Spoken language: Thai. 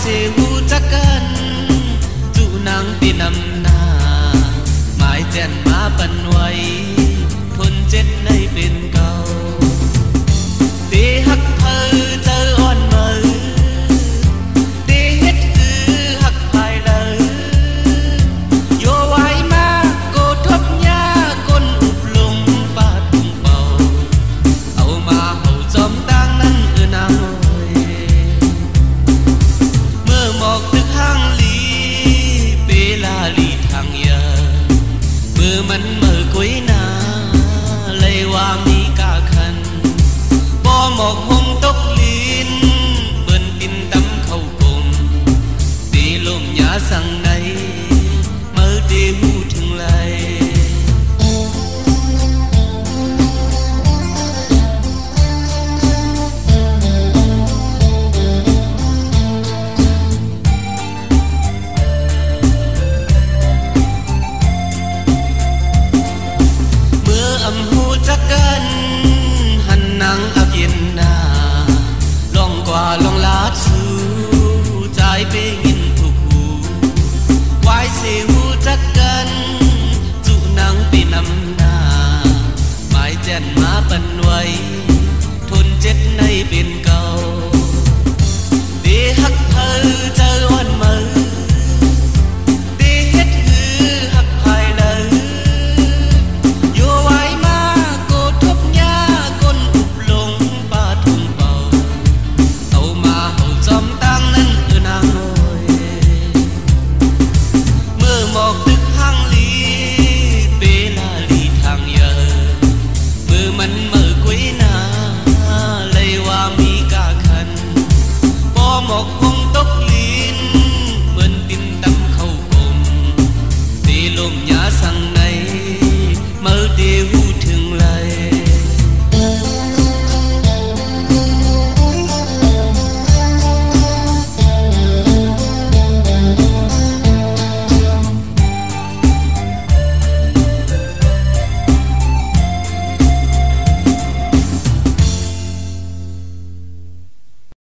เสหูจักกันจุนางปีนำนาหมายแจ่นมาปันไว้ทนเจ็ดในเป็นเก่าเดหักเพอเจออ่อนเมอเดเฮ็ดคือหักภายเลยโยไว้มาโกทบยาก้นอุบลงปาดตุงเป่าเอามาเห่าจอมดังนั้นนางเมื่อหมอกตึกห้างลีเปลาลีทางยาเมื่อมันเมื่อกุยนาเลยว่ามีกาคันบ่หมอกหงตกลินเบิ่นกินตำเข้ากลมตีลมยาสั่งในเมื่อเดหูถึงไหลอำหูจักกันหันนางอับเย็นนาลองกว่าลองลาดสู่ใจเปงินทุกหูวายเสหูจักกันจุนางปีนำนาหมายแจ่นมาปันไว้ทนเจ็ดในเป็นเก่าเดหักเพอเจออ่อนเมอเดเฮ็ดคือหักภายเลยโยไว้มาโกทบยาก้นอุบลงปาดทุ่งเป่าเอามาเห่าจอมตั้งนั้นนางโอยเมื่อหมอกตึกห้างลีเปลาลีทางเยอะเมื่อมันเมื่อกุยนาเลยว่ามีกาคันบ่หมอก